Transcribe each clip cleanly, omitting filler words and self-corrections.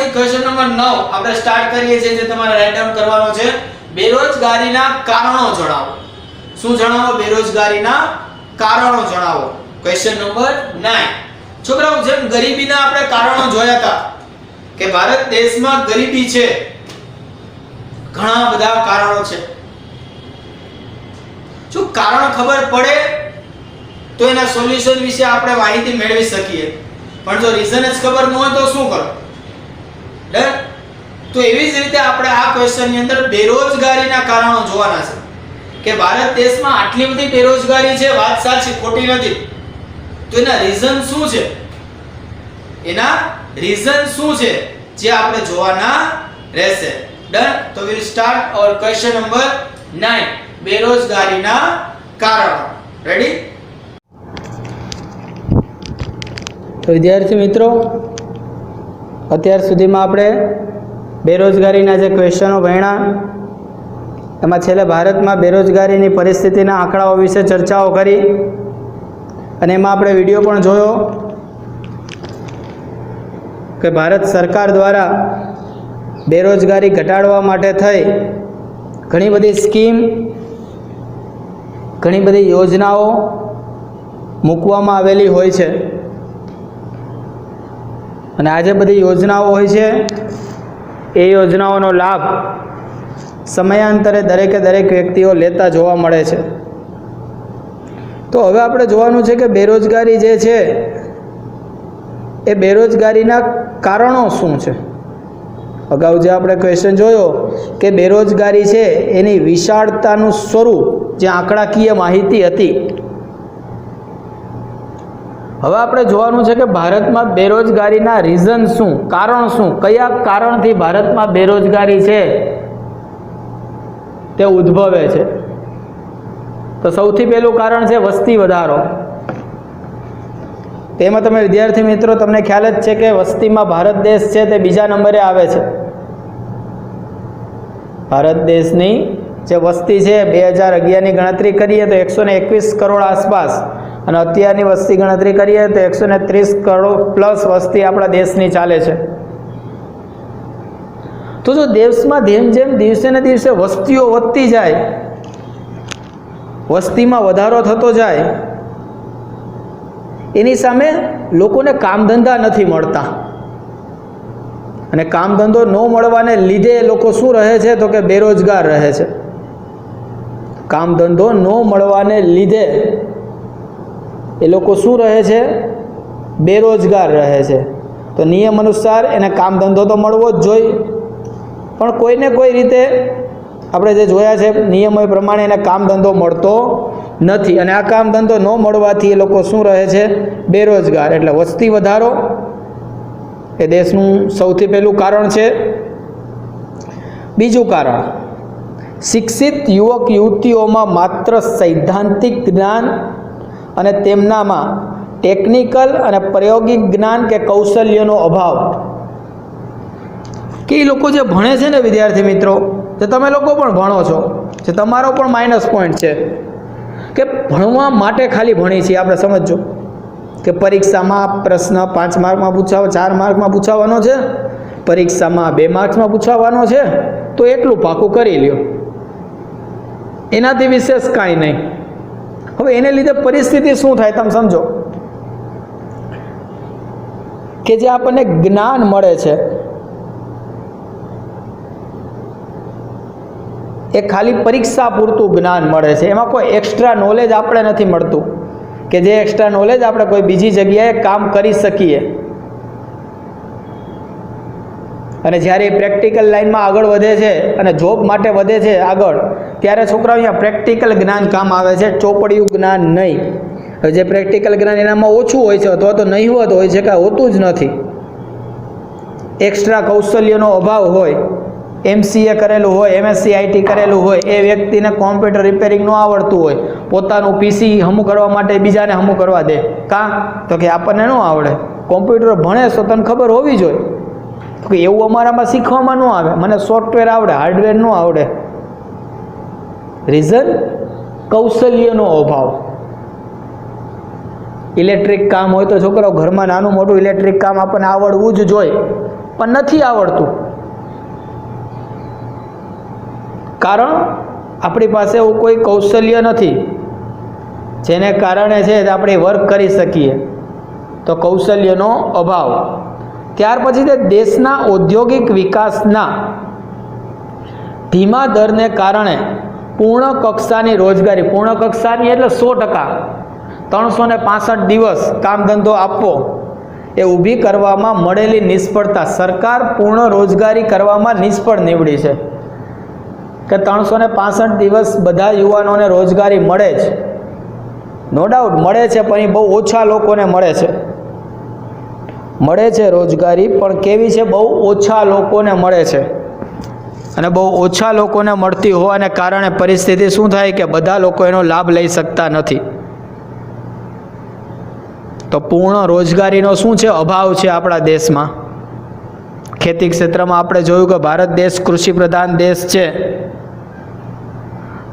પછી question number 9 આપણે start કરીએ છીએ, જે તમારે રાઈટ ડાઉન કરવાનો છે. બેરોજગારીના કારણો જણાવો. શું જણાવો? બેરોજગારીના કારણો જણાવો. Question number 9. છોકરાઓ, જેમ ગરીબીના આપણે કારણો જોયા હતા કે ભારત દેશમાં ગરીબી છે, ઘણા બધા કારણો છે. જો કારણ ખબર પડે તો એના સોલ્યુશન વિશે આપણે માહિતી મેળવી શકીએ, પણ જો રીઝન જ ખબર ન હોય તો શું કરો? ડન. તો એવી જ રીતે આપણે આ ક્વેશ્ચન ની અંદર બેરોજગારીના કારણો જોવાના છે કે ભારત દેશમાં આટલી બધી બેરોજગારી છે, વાત સાચી ખોટી નથી. તો એના રીઝન શું છે? એના રીઝન શું છે જે આપણે જોવાના રહેશે. ડન. તો વીલ સ્ટાર્ટ અવર ક્વેશ્ચન નંબર 9, બેરોજગારીના કારણો. રેડી? તો વિદ્યાર્થી મિત્રો, અત્યાર સુધીમાં આપણે બેરોજગારીના જે ક્વેશ્ચનો ભણ્યા, એમાં છેલ્લે ભારતમાં બેરોજગારીની પરિસ્થિતિના આંકડાઓ વિશે ચર્ચાઓ કરી, અને એમાં આપણે વિડીયો પણ જોયો કે ભારત સરકાર દ્વારા બેરોજગારી ઘટાડવા માટે થઈ ઘણી બધી સ્કીમ, ઘણી બધી યોજનાઓ મૂકવામાં આવેલી હોય છે. અને આ જે બધી યોજનાઓ હોય છે એ યોજનાઓનો લાભ સમયાંતરે દરેકે દરેક વ્યક્તિઓ લેતા જોવા મળે છે. તો હવે આપણે જોવાનું છે કે બેરોજગારી જે છે એ બેરોજગારીના કારણો શું છે. અગાઉ જે આપણે ક્વેશ્ચન જોયો કે બેરોજગારી છે એની વિશાળતાનું સ્વરૂપ, જે આંકડાકીય માહિતી હતી. હવે આપણે જોવાનું છે કે ભારતમાં બેરોજગારીના રીઝન શું, કારણ શું, કયા કારણથી ભારતમાં બેરોજગારી છે તે ઉદ્ભવે છે. તો સૌથી પહેલું કારણ છે વસ્તી વધારો. તેમાં તમે વિદ્યાર્થી મિત્રો, તમને ખ્યાલ જ છે કે વસ્તીમાં ભારત દેશ છે તે બીજા નંબરે આવે છે. ભારત દેશની જે વસ્તી છે 2011ની ગણતરી કરીએ તો 121 કરોડ આસપાસ, અને અત્યારની વસ્તી ગણતરી કરીએ તો 130 કરોડ પ્લસ વસ્તી આપણા દેશની ચાલે છે. તો જો દેશમાં જેમ જેમ દિવસે ને દિવસે વસ્તીઓ વધતી જાય, વસ્તીમાં વધારો થતો જાય, એની સામે લોકોને કામ ધંધા નથી મળતા, અને કામ ધંધો ન મળવાને લીધે લોકો શું રહે છે તો કે બેરોજગાર રહે છે. કામ ધંધો ન મળવાને લીધે એ લોકો શું રહે છે? બેરોજગાર રહે છે. તો નિયમ અનુસાર એને કામ ધંધો તો મળવો જ જોઈએ, પણ કોઈને કોઈ રીતે આપણે જે જોયા છે નિયમો પ્રમાણે એને કામ ધંધો મળતો નથી, અને આ કામ ધંધો ન મળવાથી એ લોકો શું રહે છે? બેરોજગાર. એટલે વસ્તી વધારો એ દેશનું સૌથી પહેલું કારણ છે. બીજું કારણ, શિક્ષિત યુવક યુવતીઓમાં માત્ર સૈદ્ધાંતિક જ્ઞાન અને તેમનામાં ટેકનિકલ અને પ્રાયોગિક જ્ઞાન કે કૌશલ્યનો અભાવ. કે એ લોકો જે ભણે છે ને વિદ્યાર્થી મિત્રો, જે તમે લોકો પણ ભણો છો, જે તમારો પણ માઇનસ પોઈન્ટ છે કે ભણવા માટે ખાલી ભણી છીએ આપણે. સમજો કે પરીક્ષામાં પ્રશ્ન 5 માર્કમાં પૂછાવો, 4 માર્કમાં પૂછાવાનો છે, પરીક્ષામાં 2 માર્ક્સમાં પૂછાવાનો છે, તો એટલું પાકું કરી લ્યો, એનાથી વિશેષ કાંઈ નહીં. હવે એને લીધે પરિસ્થિતિ શું થાય તમે સમજો, કે જે આપણને જ્ઞાન મળે છે એ ખાલી પરીક્ષા પૂરતું જ્ઞાન મળે છે, એમાં કોઈ એક્સ્ટ્રા નોલેજ આપણે નથી મળતું કે જે એક્સ્ટ્રા નોલેજ આપણે કોઈ બીજી જગ્યાએ કામ કરી શકીએ. અને જ્યારે એ પ્રેક્ટિકલ લાઈનમાં આગળ વધે છે અને જોબ માટે વધે છે આગળ, ત્યારે છોકરાઓ અહીંયા પ્રેક્ટિકલ જ્ઞાન કામ આવે છે, ચોપડિયું જ્ઞાન નહીં. હવે જે પ્રેક્ટિકલ જ્ઞાન એનામાં ઓછું હોય છે અથવા તો નહીવત હોય છે, કાંઈ હોતું જ નથી. એક્સ્ટ્રા કૌશલ્યનો અભાવ હોય, MCA કરેલું હોય, MSc IT કરેલું હોય, એ વ્યક્તિને કોમ્પ્યુટર રિપેરિંગ ન આવડતું હોય, પોતાનું PC હમું કરવા માટે બીજાને હમું કરવા દે. કાં તો કે આપણને ન આવડે, કોમ્પ્યુટર ભણે તો તને ખબર હોવી જોઈએ. તો એવું અમારામાં શીખવામાં ન આવે, મને સોફ્ટવેર આવડે, હાર્ડવેર ન આવડે. રીઝન કૌશલ્યનો અભાવ. ઇલેક્ટ્રિક કામ હોય તો છોકરાઓ ઘરમાં નાનું મોટું ઇલેક્ટ્રિક કામ આપણને આવડવું જ જોઈએ. પણ નથી આવડતું. કારણ આપણી પાસે એવું કોઈ કૌશલ્ય નથી જેને કારણે છે આપણે વર્ક કરી શકીએ, તો કૌશલ્યનો અભાવ. ત્યાર પછી તે દેશના ઔદ્યોગિક વિકાસના ધીમા દરને કારણે પૂર્ણ કક્ષાની રોજગારી, પૂર્ણ કક્ષાની એટલે 100%, 365 દિવસ કામ ધંધો આપવો એ ઊભી કરવામાં મળેલી નિષ્ફળતા. સરકાર પૂર્ણ રોજગારી કરવામાં નિષ્ફળ નીવડી છે કે 365 દિવસ બધા યુવાનોને રોજગારી મળે જ, નો ડાઉટ મળે છે, પણ એ બહુ ઓછા લોકોને મળે છે. મળે છે રોજગારી, પણ કેવી છે? બહુ ઓછા લોકોને મળે છે. અને બહુ ઓછા લોકોને મળતી હોવાને કારણે પરિસ્થિતિ શું થાય કે બધા લોકો એનો લાભ લઈ શકતા નથી. તો પૂર્ણ રોજગારીનો શું છે? અભાવ છે આપણા દેશમાં. ખેતી ક્ષેત્રમાં આપણે જોયું કે ભારત દેશ કૃષિ પ્રધાન દેશ છે,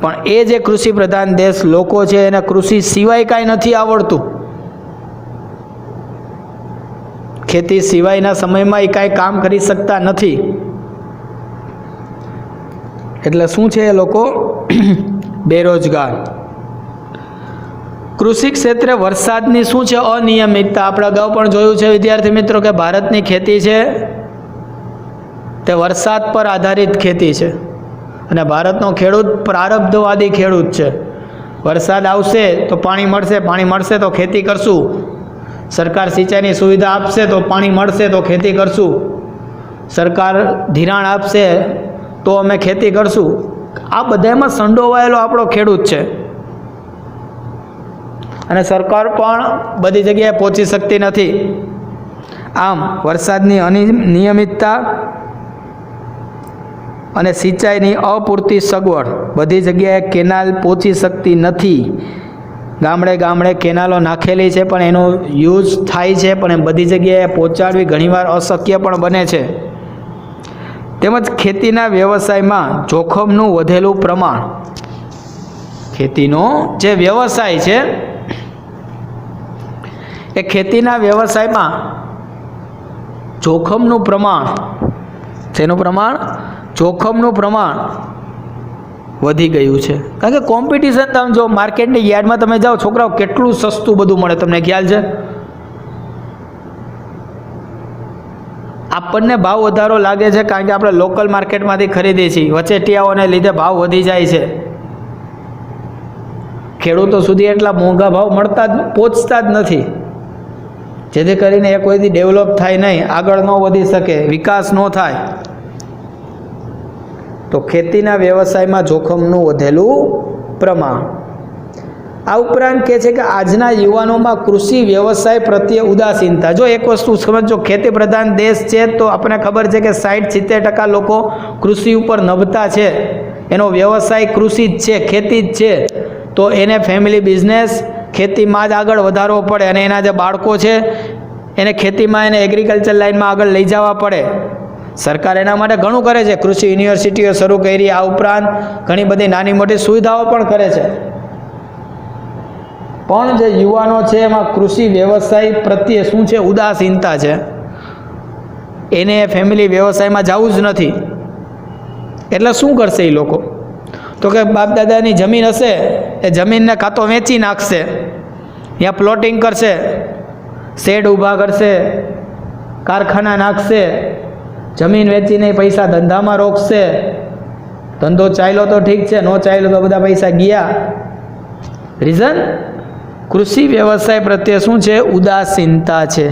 પણ એ જે કૃષિ પ્રધાન દેશ લોકો છે એને કૃષિ સિવાય કાંઈ નથી આવડતું. ખેતી સિવાયના સમયમાં એ કાંઈ કામ કરી શકતા નથી. એટલે શું છે? એ લોકો બેરોજગાર. કૃષિ ક્ષેત્રે વરસાદની શું છે? અનિયમિતતા. આપણે અગાઉ પણ જોયું છે વિદ્યાર્થી મિત્રો કે ભારતની ખેતી છે તે વરસાદ પર આધારિત ખેતી છે, અને ભારતનો ખેડૂત પ્રારબ્ધવાદી ખેડૂત છે. વરસાદ આવશે તો પાણી મળશે, પાણી મળશે તો ખેતી કરશું, સરકાર સિંચાઈની સુવિધા આપશે તો પાણી મળશે તો ખેતી કરશું, સરકાર ધિરાણ આપશે તો અમે ખેતી કરશું. આ બધામાં સંડોવાયેલો આપણો ખેડૂત છે, અને સરકાર પણ બધી જગ્યાએ પહોંચી શકતી નથી. આમ વરસાદની અનિયમિતતા અને સિંચાઈની અપૂરતી સગવડ, બધી જગ્યાએ કેનાલ પહોંચી શકતી નથી. ગામડે ગામડે કેનાલો નાખેલી છે પણ એનો યુઝ થાય છે, પણ એ બધી જગ્યાએ પહોંચાડવી ઘણીવાર અશક્ય પણ બને છે. તેમજ ખેતીના વ્યવસાયમાં જોખમનું વધેલું પ્રમાણ. ખેતીનો જે વ્યવસાય છે એ ખેતીના વ્યવસાયમાં જોખમનું પ્રમાણ, તેનું પ્રમાણ, જોખમનું પ્રમાણ વધી ગયું છે. કારણ કે કોમ્પિટિશન, તમે જો માર્કેટની યાર્ડમાં તમે જાઓ, છોકરાઓ કેટલું સસ્તું બધું મળે, તમને ખ્યાલ છે? આપણને ભાવ વધારો લાગે છે કારણ કે આપણે લોકલ માર્કેટમાંથી ખરીદીએ છીએ, વચેટિયાઓને લીધે ભાવ વધી જાય છે. ખેડૂતો સુધી એટલા મોંઘા ભાવ મળતા જ, પહોંચતા જ નથી, જેથી કરીને એ કોઈથી ડેવલપ થાય નહીં, આગળ ન વધી શકે, વિકાસ ન થાય. તો ખેતીના વ્યવસાયમાં જોખમનું વધેલું પ્રમાણ. આ ઉપરાંત કહે છે કે આજના યુવાનોમાં કૃષિ વ્યવસાય પ્રત્યે ઉદાસીનતા. જો એક વસ્તુ સમજો, ખેતી પ્રધાન દેશ છે તો આપણને ખબર છે કે 60-70% લોકો કૃષિ ઉપર નભતા છે, એનો વ્યવસાય કૃષિ જ છે, ખેતી જ છે. તો એને ફેમિલી બિઝનેસ ખેતીમાં જ આગળ વધારવો પડે, અને એના જે બાળકો છે એને ખેતીમાં, એને એગ્રીકલ્ચર લાઇનમાં આગળ લઈ જવા પડે. સરકાર એના માટે ઘણું કરે છે, કૃષિ યુનિવર્સિટીઓ શરૂ કરી, આ ઉપરાંત ઘણી બધી નાની મોટી સુવિધાઓ પણ કરે છે. પણ જે યુવાનો છે એમાં કૃષિ વ્યવસાય પ્રત્યે શું છે? ઉદાસીનતા છે. એને ફેમિલી વ્યવસાયમાં જવું જ નથી. એટલે શું કરશે એ લોકો? તો કે બાપ દાદાની જમીન હશે એ જમીનને કાં તો વેચી નાખશે, યા પ્લોટિંગ કરશે, શેડ ઊભા કરશે, કારખાના નાખશે, જમીન વેચીને પૈસા ધંધામાં રોકશે. ધંધો ચાલ્યો તો ઠીક છે, ન ચાલ્યો તો બધા પૈસા ગયા. રીઝન કૃષિ વ્યવસાય પ્રત્યે શું છે? ઉદાસીનતા છે.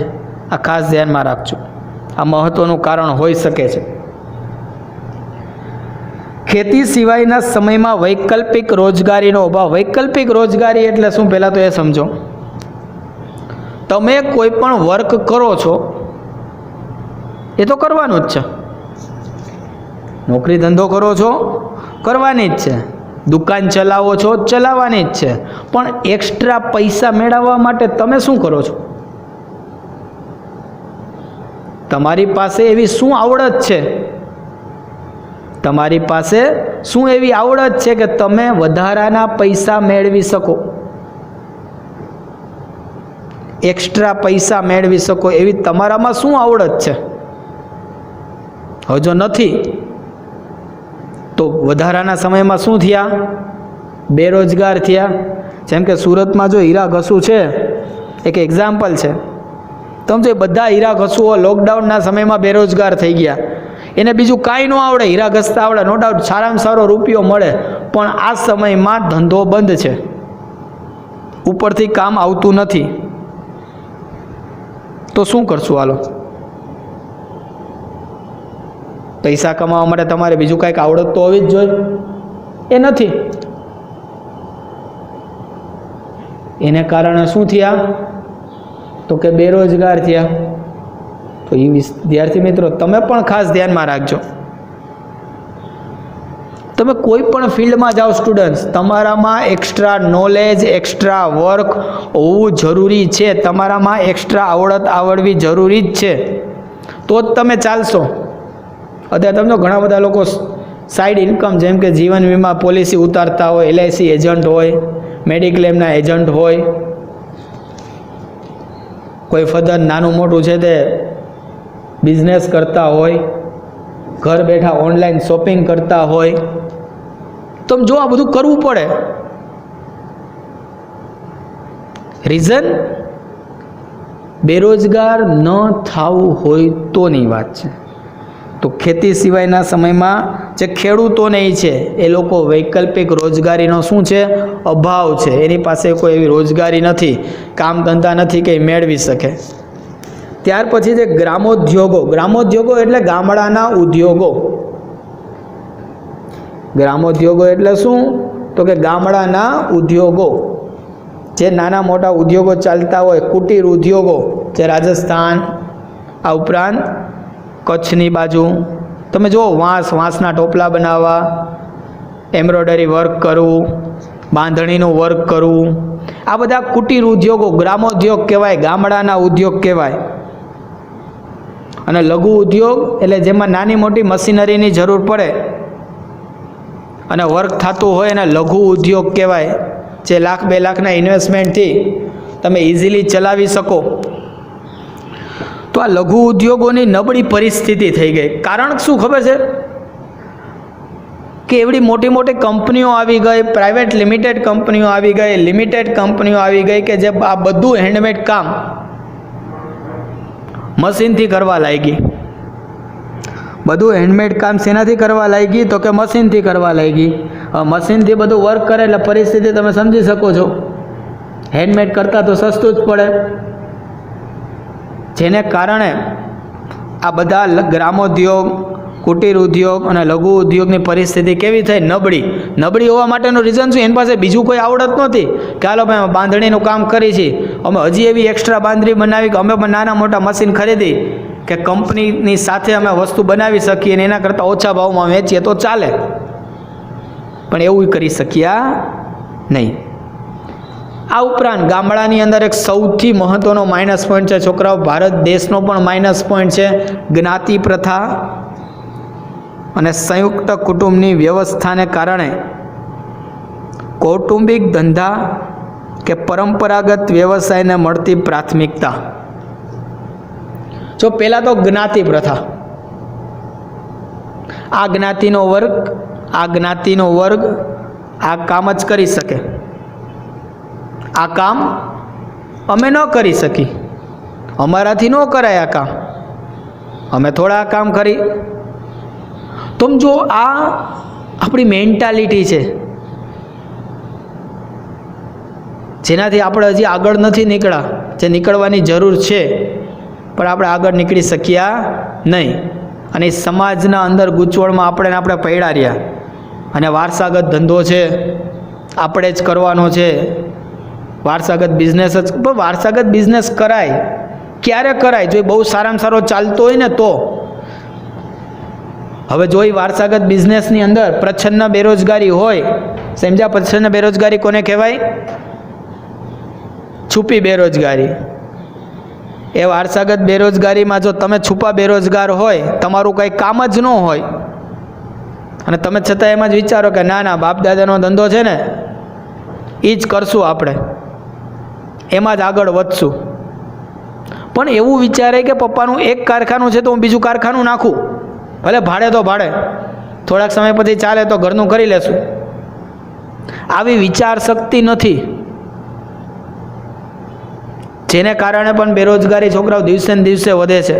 આ ખાસ ધ્યાનમાં રાખજો, આ મહત્વનું કારણ હોઈ શકે છે. ખેતી સિવાયના સમયમાં વૈકલ્પિક રોજગારીનો અભાવ. વૈકલ્પિક રોજગારી એટલે શું? પહેલાં તો એ સમજો. તમે કોઈ પણ વર્ક કરો છો એ તો કરવાનું જ છે. નોકરી ધંધો કરો છો, કરવાની જ છે. દુકાન ચલાવો છો, ચલાવવાની જ છે. પણ એક્સ્ટ્રા પૈસા મેળવવા માટે તમે શું કરો છો? તમારી પાસે એવી શું આવડત છે? તમારી પાસે શું એવી આવડત છે કે તમે વધારાના પૈસા મેળવી શકો, એક્સ્ટ્રા પૈસા મેળવી શકો? એવી તમારામાં શું આવડત છે? હવે જો નથી તો વધારાના સમયમાં શું થયા? બેરોજગાર થયા. જેમ કે સુરતમાં જો હીરા ઘસુ છે, એક એક્ઝામ્પલ છે. તમે જો બધા હીરા ઘસુઓ લોકડાઉનના સમયમાં બેરોજગાર થઈ ગયા. એને બીજું કાંઈ ન આવડે, હીરા ઘસતા આવડે, નો ડાઉટ સારામાં સારો રૂપિયો મળે, પણ આ સમયમાં ધંધો બંધ છે, ઉપરથી કામ આવતું નથી. તો શું કરશું? હાલો, પૈસા કમાવા માટે તમારે બીજું કાંઈક આવડત તો હોવી જ જોઈએ. એ નથી. એને કારણે શું થયા? તો કે બેરોજગાર થયા. તો એ વિદ્યાર્થી મિત્રો તમે પણ ખાસ ધ્યાનમાં રાખજો. તમે કોઈ પણ ફિલ્ડમાં જાઓ સ્ટુડન્ટ્સ, તમારામાં એક્સ્ટ્રા નોલેજ, એક્સ્ટ્રા વર્ક હોવું જરૂરી છે. તમારામાં એક્સ્ટ્રા આવડત આવડવી જરૂરી જ છે, તો જ તમે ચાલશો. અત્યારે તમને ઘણા બધા લોકો સાઈડ ઇન્કમ, જેમ કે જીવન વીમા પોલિસી ઉતારતા હોય, LIC એજન્ટ હોય, મેડિક્લેમના એજન્ટ હોય, કોઈ ફર્ધર નાનું મોટું છે તે બિઝનેસ કરતા હોય, ઘર બેઠા ઓનલાઈન શોપિંગ કરતા હોય. તમે જો આ બધું કરવું પડે. રીઝન બેરોજગાર ન થવું હોય તોની વાત છે. તો ખેતી સિવાયના સમયમાં જે ખેડૂતો નહીં છે એ લોકો વૈકલ્પિક રોજગારીનો શું છે? અભાવ છે. એની પાસે કોઈ એવી રોજગારી નથી, કામ ધંધા નથી કે મેળવી શકે. ત્યાર પછી જે ગ્રામોદ્યોગો, ગ્રામોદ્યોગો એટલે ગામડાના ઉદ્યોગો. ગ્રામોદ્યોગો એટલે શું? તો કે ગામડાના ઉદ્યોગો, જે નાના મોટા ઉદ્યોગો ચાલતા હોય, કુટીર ઉદ્યોગો, જે રાજસ્થાન, આ ઉપરાંત કચ્છની બાજુ તમે જુઓ, વાંસના ટોપલા બનાવવા, એમ્બ્રોઇડરી વર્ક કરવું, બાંધણીનું વર્ક કરવું, આ બધા કુટીર ઉદ્યોગો ગ્રામોદ્યોગ કહેવાય, ગામડાના ઉદ્યોગ કહેવાય. અને લઘુ ઉદ્યોગ એટલે જેમાં નાની મોટી મશીનરીની જરૂર પડે અને વર્ક થતું હોય એને લઘુ ઉદ્યોગ કહેવાય, જે લાખ 2 લાખના ઇન્વેસ્ટમેન્ટથી તમે ઇઝીલી ચલાવી શકો. તો આ લઘુ ઉદ્યોગોની નબળી પરિસ્થિતિ થઈ ગઈ. કારણ શું ખબર છે? કે એવડી મોટી મોટી કંપનીઓ આવી ગઈ, પ્રાઇવેટ લિમિટેડ કંપનીઓ આવી ગઈ, લિમિટેડ કંપનીઓ આવી ગઈ કે જે આ બધું હેન્ડમેડ કામ મશીનથી કરવા લાગી. બધું હેન્ડમેડ કામ શેનાથી કરવા લાગી? તો કે મશીનથી કરવા લાગી. મશીનથી બધું વર્ક કરે એટલે પરિસ્થિતિ તમે સમજી શકો છો. હેન્ડમેડ કરતાં તો સસ્તું જ પડે, જેને કારણે આ બધા ગ્રામોદ્યોગ, કુટીર ઉદ્યોગ અને લઘુ ઉદ્યોગની પરિસ્થિતિ કેવી થઈ? નબળી. નબળી હોવા માટેનું રીઝન શું? એની પાસે બીજું કોઈ આવડત નહોતી કે હાલો ભાઈ બાંધણીનું કામ કરી છે, અમે હજી એવી એક્સ્ટ્રા બાંધણી બનાવી કે અમે પણ નાના મોટા મશીન ખરીદી કે કંપનીની સાથે અમે વસ્તુ બનાવી શકીએ અને એના કરતાં ઓછા ભાવમાં વેચીએ તો ચાલે. પણ એવું કરી શક્યા નહીં. આ ઉપરાંત ગામડાની અંદર એક સૌથી મહત્ત્વનો માઇનસ પોઈન્ટ છે છોકરાઓ, ભારત દેશનો પણ માઇનસ પોઈન્ટ છે, જ્ઞાતિ પ્રથા અને સંયુક્ત કુટુંબની વ્યવસ્થાને કારણે કૌટુંબિક ધંધા કે પરંપરાગત વ્યવસાયને મળતી પ્રાથમિકતા. જો પહેલાં તો જ્ઞાતિ પ્રથા, આ જ્ઞાતિનો વર્ગ આ કામ જ કરી શકે, આ કામ અમે ન કરી શકી, અમારાથી ન કરાય આ કામ, અમે થોડા આ કામ કરી. તો જો આ આપણી મેન્ટાલિટી છે જેનાથી આપણે હજી આગળ નથી નીકળ્યા, જે નીકળવાની જરૂર છે પણ આપણે આગળ નીકળી શક્યા નહીં. અને સમાજના અંદર ગૂંચવણમાં આપણે પડ્યા રહ્યા. અને વારસાગત ધંધો છે, આપણે જ કરવાનો છે, વારસાગત બિઝનેસ જ. પણ વારસાગત બિઝનેસ કરાય ક્યારે કરાય? જો બહુ સારામાં સારો ચાલતો હોય ને તો. હવે જો વારસાગત બિઝનેસની અંદર પ્રચ્છન્ન બેરોજગારી હોય, સમજ્યા? પ્રચ્છન્ન બેરોજગારી કોને કહેવાય? છુપી બેરોજગારી. એ વારસાગત બેરોજગારીમાં જો તમે છુપા બેરોજગાર હોય, તમારું કંઈ કામ જ ન હોય અને તમે છતાં એમાં જ વિચારો કે ના ના બાપ દાદાનો ધંધો છે ને એ જ કરશું, આપણે એમાં જ આગળ વધશું. પણ એવું વિચારે કે પપ્પાનું એક કારખાનું છે તો હું બીજું કારખાનું નાખું, ભલે ભાડે તો ભાડે, થોડાક સમય પછી ચાલે તો ઘરનું કરી લેશું. આવી વિચાર શક્તિ નથી, જેને કારણે પણ બેરોજગારી છોકરાઓ દિવસે ને દિવસે વધે છે.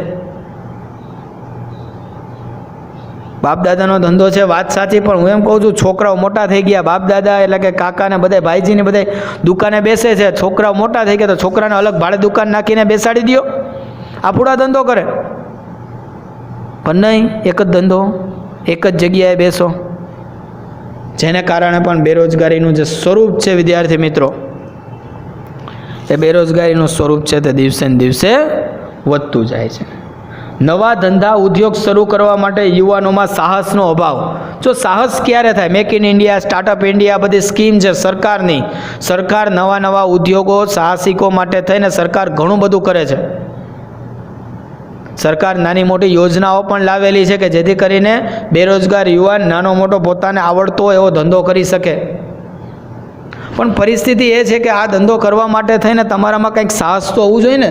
બાપ દાદાનો ધંધો છે, વાત સાચી, પણ હું એમ કહું છું છોકરાઓ મોટા થઈ ગયા, બાપ દાદા એટલે કે કાકા ને બધા ભાઈજી ને બધા દુકાને બેસે છે, છોકરાઓ મોટા થઈ ગયા તો છોકરાને અલગ ભાડે દુકાન નાખીને બેસાડી દો, આ પૂરા ધંધો કરે. પણ નહીં, એક જ ધંધો, એક જ જગ્યાએ બેસો, જેને કારણે પણ બેરોજગારીનું જે સ્વરૂપ છે વિદ્યાર્થી મિત્રો, એ બેરોજગારીનું સ્વરૂપ છે તે દિવસે ને દિવસે વધતું જાય છે. નવા ધંધા ઉદ્યોગ શરૂ કરવા માટે યુવાનોમાં સાહસનો અભાવ. જો સાહસ ક્યારે થાય? Make in India, startup India, બધી સ્કીમ છે સરકારની. સરકાર નવા નવા ઉદ્યોગો સાહસિકો માટે થઈને સરકાર ઘણું બધું કરે છે. સરકાર નાની મોટી યોજનાઓ પણ લાવેલી છે કે જેથી કરીને બેરોજગાર યુવાન નાનો મોટો પોતાને આવડતો હોય એવો ધંધો કરી શકે. પણ પરિસ્થિતિ એ છે કે આ ધંધો કરવા માટે થઈને તમારામાં કંઈક સાહસ તો હોવું જોઈએ ને.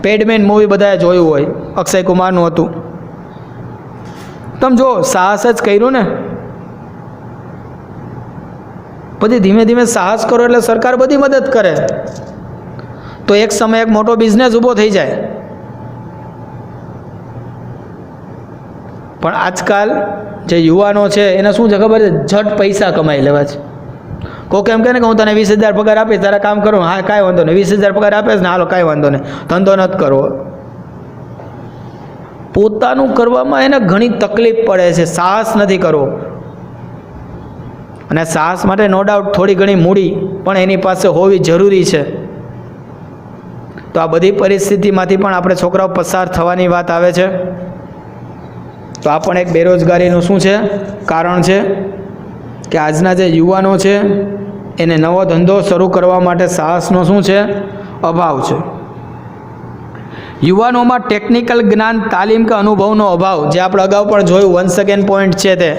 પેડમેન મૂવી બધાએ જોયું હોય, અક્ષય કુમારનું હતું. તમે જો સાહસ જ કર્યું ને, બધી ધીમે ધીમે સાહસ કરો એટલે સરકાર બધી મદદ કરે, તો એક સમય એક મોટો બિઝનેસ ઊભો થઈ જાય. પણ આજકાલ જે યુવાનો છે એને શું છે ખબર છે? ઝટ પૈસા કમાઈ લેવા છે. કોક એમ કહે ને કે હું તને 20,000 પગાર આપીશ, તારા કામ કરું. હા, કાંઈ વાંધો નહીં, 20,000 પગાર આપીશ ને, હાલો કાંઈ વાંધો નહીં, ધંધો નથી કરવો. પોતાનું કરવામાં એને ઘણી તકલીફ પડે છે, સાહસ નથી કરવો. અને સાહસ માટે નો ડાઉટ થોડી ઘણી મૂડી પણ એની પાસે હોવી જરૂરી છે. તો આ બધી પરિસ્થિતિમાંથી પણ આપણે છોકરાઓ પસાર થવાની વાત આવે છે. તો આ પણ એક બેરોજગારીનું શું છે? કારણ છે કે આજના જે યુવાનો છે એને નવો ધંધો શરૂ કરવા માટે સાહસનો શું છે? અભાવ છે. યુવાનોમાં ટેકનિકલ જ્ઞાન, તાલીમ કે અનુભવનો અભાવ, જે આપણે અગાઉ પણ જોયું, 1 સેકન્ડ પોઈન્ટ છે તે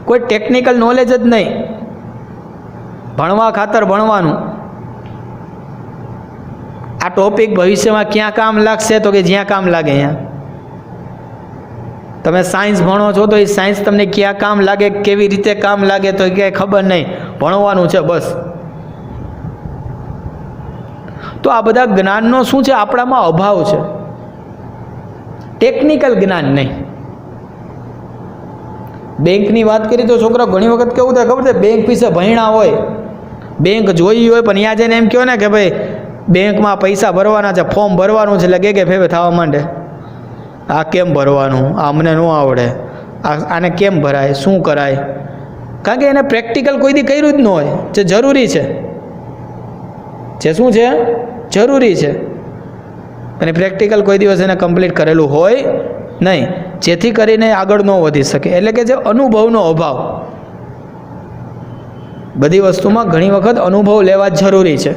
કોઈ ટેકનિકલ નોલેજ જ નહીં, ભણવા ખાતર ભણવાનું. આ ટોપિક ભવિષ્યમાં ક્યાં કામ લાગશે? તો કે જ્યાં કામ લાગે અહીંયા. તમે સાયન્સ ભણો છો તો એ સાયન્સ તમને ક્યાં કામ લાગે, કેવી રીતે કામ લાગે તો ક્યાંય ખબર નહીં, ભણવાનું છે બસ. તો આ બધા જ્ઞાનનો શું છે? આપણામાં અભાવ છે, ટેકનિકલ જ્ઞાન નહીં. બેંકની વાત કરી તો છોકરા ઘણી વખત કેવું થાય ખબર છે? બેંક વિશે ભણ્યા હોય, બેંક જોઈ હોય, પણ ત્યાં જઈને એમ કહો ને કે ભાઈ બેંકમાં પૈસા ભરવાના છે, ફોર્મ ભરવાનું છે, એટલે કે ફેવે થવા માંડે. આ કેમ ભરવાનું? આ અમને ન આવડે, આને કેમ ભરાય, શું કરાય? કારણ કે એને પ્રેક્ટિકલ કોઈ દી કર્યું જ ન હોય, જે જરૂરી છે, જે શું છે જરૂરી છે, અને પ્રેક્ટિકલ કોઈ દિવસ એને કમ્પ્લીટ કરેલું હોય નહીં, જેથી કરીને આગળ ન વધી શકે. એટલે કે જે અનુભવનો અભાવ. બધી વસ્તુમાં ઘણી વખત અનુભવ લેવા જરૂરી છે.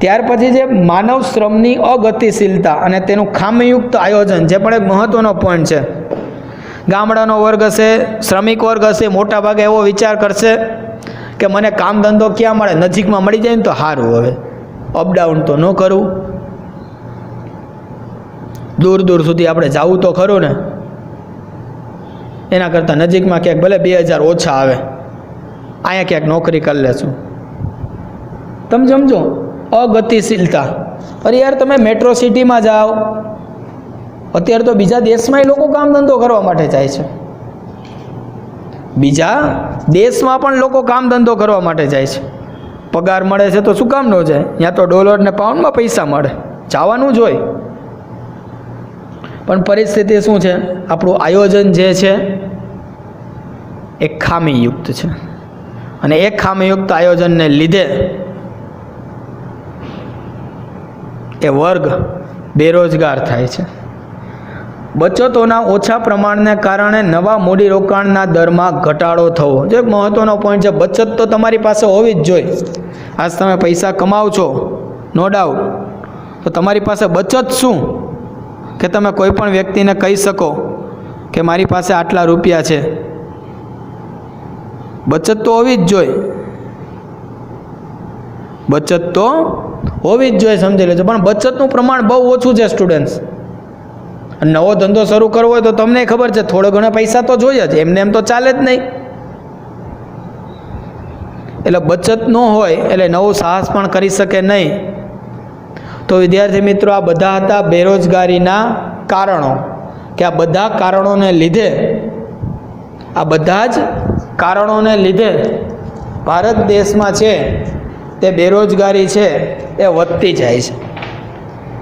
ત્યાર પછી જે માનવ શ્રમની અગતિશીલતા અને તેનું ખામીયુક્ત આયોજન, જે પણ એક મહત્વનો પોઈન્ટ છે. ગામડાનો વર્ગ હશે, શ્રમિક વર્ગ હશે, મોટા ભાગે એવો વિચાર કરશે કે મને કામ ધંધો ક્યાં મળે, નજીકમાં મળી જાય ને તો સારું, હવે અપડાઉન તો ન કરવું, દૂર દૂર સુધી આપણે જવું તો ખરું ને, એના કરતાં નજીકમાં ક્યાંક ભલે 2,000 ઓછા આવે, અહીંયા ક્યાંક નોકરી કરી લેશું. તમે સમજો અગતિશીલતા. અરે યાર, તમે મેટ્રો સિટીમાં જાઓ, અત્યારે તો બીજા દેશમાં લોકો કામ ધંધો કરવા માટે જાય છે, બીજા દેશમાં પણ લોકો કામ ધંધો કરવા માટે જાય છે. પગાર મળે છે તો શું કામ ન જાય? ત્યાં તો ડોલર ને પાઉન્ડમાં પૈસા મળે, જવાનું જ હોય. પણ પરિસ્થિતિ શું છે? આપણું આયોજન જે છે એ ખામીયુક્ત છે, અને એ ખામીયુક્ત આયોજનને લીધે એ વર્ગ બેરોજગાર થાય છે. બચતોના ઓછા પ્રમાણને કારણે નવા મૂડીરોકાણના દરમાં ઘટાડો થવો, જે એક મહત્વનો પોઈન્ટ છે. બચત તો તમારી પાસે હોવી જ જોઈએ. આજ તમે પૈસા કમાવ છો, નો ડાઉટ, તો તમારી પાસે બચત શું કે તમે કોઈ પણ વ્યક્તિને કહી શકો કે મારી પાસે આટલા રૂપિયા છે. બચત તો હોવી જ જોઈએ, બચત તો હોવી જ જોઈએ, સમજી લેજો. પણ બચતનું પ્રમાણ બહુ ઓછું છે સ્ટુડન્ટ્સ. અને નવો ધંધો શરૂ કરવો હોય તો તમને ખબર છે થોડો ઘણા પૈસા તો જોઈએ જ, એમને એમ તો ચાલે જ નહીં. એટલે બચત ન હોય એટલે નવું સાહસ પણ કરી શકે નહીં. તો વિદ્યાર્થી મિત્રો, આ બધા હતા બેરોજગારીના કારણો, કે આ બધા કારણોને લીધે, આ બધા જ કારણોને લીધે ભારત દેશમાં છે તે બેરોજગારી છે એ વધતી જાય છે.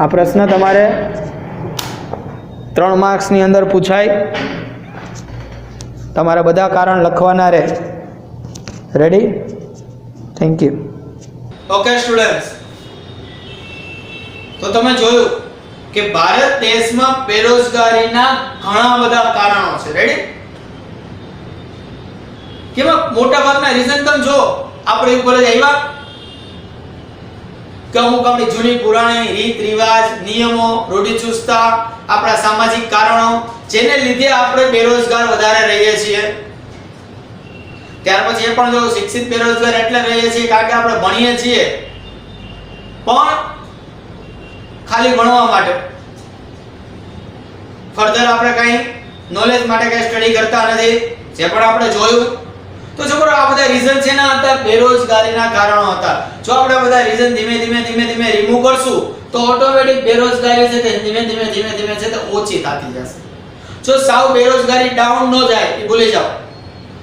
આ પ્રશ્ન તમારે 3 માર્ક્સની અંદર પૂછાય. તમારે બધા કારણ લખવાના રહે. Ready? Thank you. Okay students, તો તમે જોયું કે ભારત દેશમાં બેરોજગારીના ઘણા બધા કારણો છે. રેડી? કેમાં મોટા ભાગના રીઝન તમે જો આપણી ઉપર જ આવ્યા કે અમુક આપણી જૂની પુરાણી રીત રિવાજ, નિયમો, રૂઢિચુસ્તતા, આપણા સામાજિક કારણો, જેને લીધે આપણે બેરોજગાર વધારે રહીએ છીએ. ત્યાર પછી એ પણ જો શિક્ષિત બેરોજગાર એટલે રહીએ છીએ કારણ કે આપણે ભણીએ છીએ પણ ખાલી ભણવા માટે, ફર્ધર આપણે કઈ નોલેજ માટે કઈ સ્ટડી કરતા નથી, જે પણ આપણે જોયું. તો છોકરો આ બધા રીઝન છે ને હતા બેરોજગારીના કારણો હતા. જો આપણે બધા રીઝન ધીમે ધીમે રિમૂવ કરશું તો ઓટોમેટિક બેરોજગારી છે તે ધીમે ધીમે છે તે ઓછી થતી જશે. જો સાવ બેરોજગારી ડાઉન ન જાય એ ભૂલી જાઓ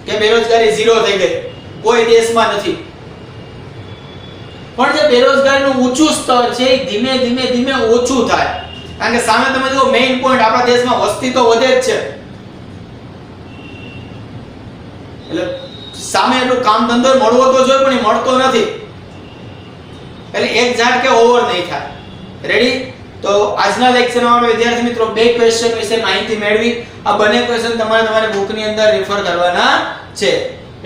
કે બેરોજગારી ઝીરો થઈ ગઈ, કોઈ દેશમાં નથી. પણ જે બેરોજગારીનું ઊંચું સ્તર છે એ ધીમે ઓછું થાય. કારણ કે સામે તમે જો મેઈન પોઈન્ટ, આપણા દેશમાં વસ્તી તો વધે જ છે, એટલે સામે એટલું કામ ધંધો મળવો તો જોઈએ પણ એ મળતો નથી. એટલે એક ઝાડ કે ઓવર નહીં થાય. રેડી? તો આજના લેક્ચરમાં આપણે વિદ્યાર્થી મિત્રો 2 ક્વેશ્ચન વિશે માહિતી મેળવી. આ બંને ક્વેશ્ચન તમારે તમારી બુકની અંદર રેફર કરવાના છે.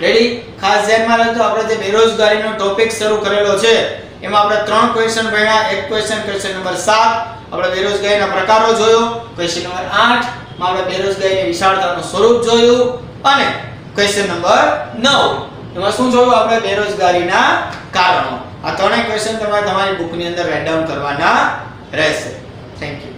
રેડી? ખાસ ધ્યાનમાં રાખજો, આપણે જે બેરોજગારીનો ટોપિક શરૂ કરેલો છે એમાં આપણે 3 ક્વેશ્ચન ભણ્યા. એક ક્વેશ્ચન નંબર 7 આપણે બેરોજગારીના પ્રકારો જોયો, ક્વેશ્ચન નંબર 8 માં આપણે બેરોજગારીની વિશાળતાનું સ્વરૂપ જોયું, અને ક્વેશ્ચન નંબર 9 એમાં શું જોયું આપણે? બેરોજગારીના કારણો. આ ત્રણેય ક્વેશ્ચન તમારે તમારી બુકની અંદર રાઇટ ડાઉન કરવાના રહેશે. Thank you.